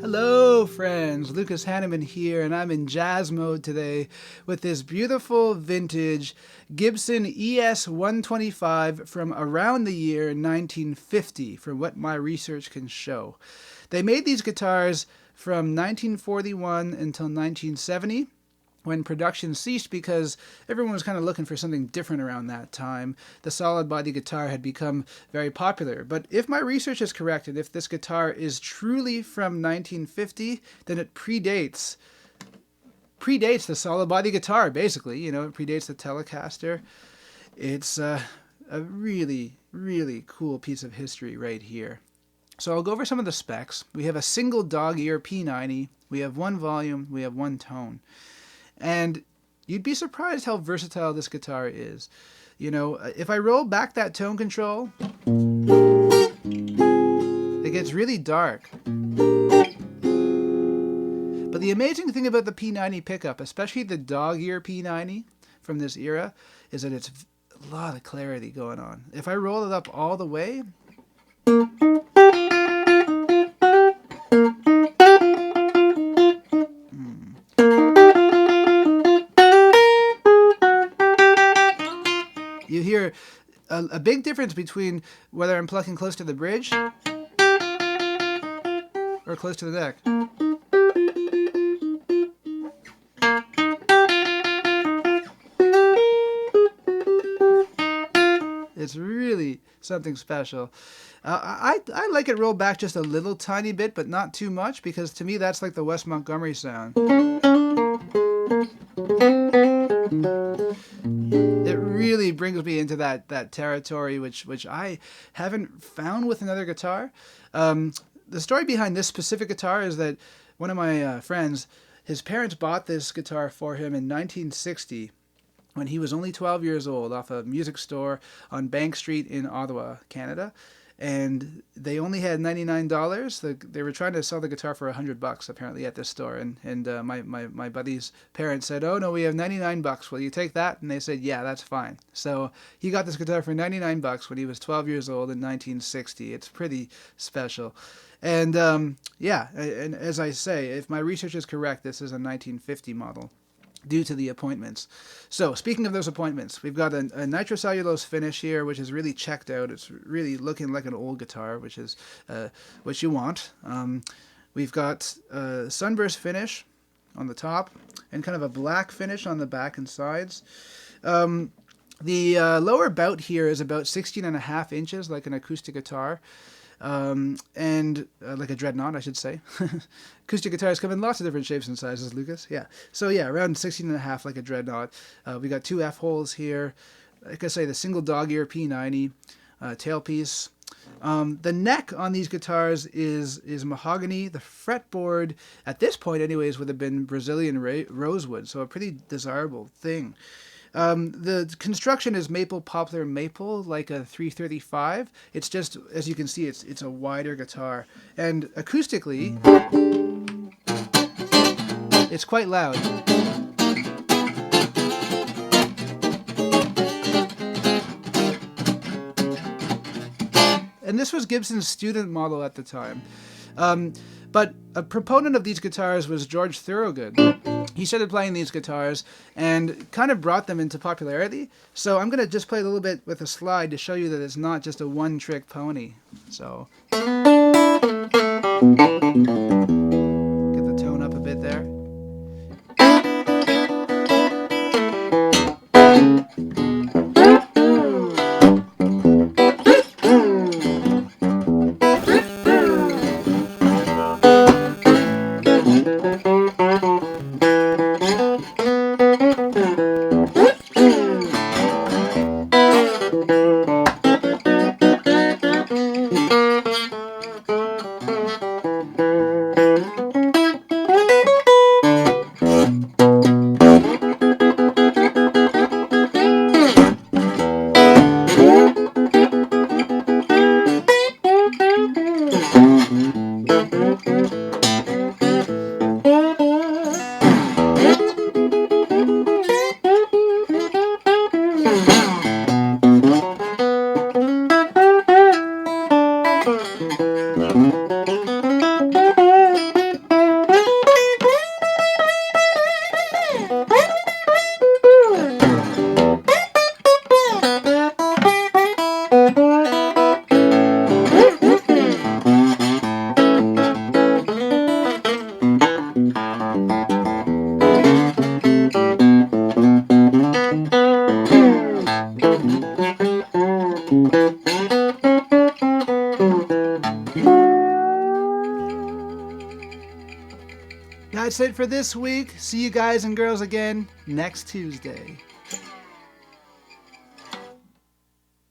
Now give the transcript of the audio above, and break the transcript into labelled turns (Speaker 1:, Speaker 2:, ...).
Speaker 1: Hello friends, Lucas Haneman here, and I'm in jazz mode today with this beautiful vintage Gibson ES-125 from around the year 1950, from what my research can show. They made these guitars from 1941 until 1970, when production ceased because everyone was kind of looking for something different around that time. The solid body guitar had become very popular. But if my research is correct, and if this guitar is truly from 1950, then it predates the solid body guitar, basically. You know, it predates the Telecaster. It's a really, really cool piece of history right here. So I'll go over some of the specs. We have a single dog ear P90. We have one volume. We have one tone. And you'd be surprised how versatile this guitar is. You know, if I roll back that tone control, it gets really dark. But the amazing thing about the P90 pickup, especially the dog ear P90 from this era, is that it's a lot of clarity going on. If I roll it up all the way, you hear a big difference between whether I'm plucking close to the bridge or close to the neck. It's really something special. I like it rolled back just a little tiny bit, but not too much, because to me that's like the Wes Montgomery sound. It really brings me into that territory which I haven't found with another guitar. The story behind this specific guitar is that one of my friends, his parents bought this guitar for him in 1960 when he was only 12 years old, off a music store on Bank Street in Ottawa, Canada. And they only had $99. They were trying to sell the guitar for $100 apparently at this store. And my buddy's parents said, "Oh no, we have $99. Will you take that?" And they said, "Yeah, that's fine." So he got this guitar for $99 when he was 12 years old in 1960. It's pretty special. And yeah, and as I say, if my research is correct, this is a 1950 model, due to the appointments. So speaking of those appointments, we've got a nitrocellulose finish here, which is really checked out. It's really looking like an old guitar, which is what you want. We've got a sunburst finish on the top and kind of a black finish on the back and sides. The lower bout here is about 16.5 inches, like an acoustic guitar. And like a dreadnought, I should say. Acoustic guitars come in lots of different shapes and sizes, Lucas. Yeah. So yeah, around 16.5, like a dreadnought. We got 2 F-holes here. Like I say, the single dog ear P90 tailpiece. The neck on these guitars is mahogany. The fretboard, at this point anyways, would have been Brazilian rosewood, so a pretty desirable thing. The construction is maple, poplar, maple, like a 335. It's just, as you can see, it's a wider guitar. And acoustically, it's quite loud. And this was Gibson's student model at the time. But a proponent of these guitars was George Thorogood. He started playing these guitars and kind of brought them into popularity. So I'm going to just play a little bit with a slide to show you that it's not just a one-trick pony. So get the tone up a bit there. That's it for this week. See you guys and girls again next Tuesday.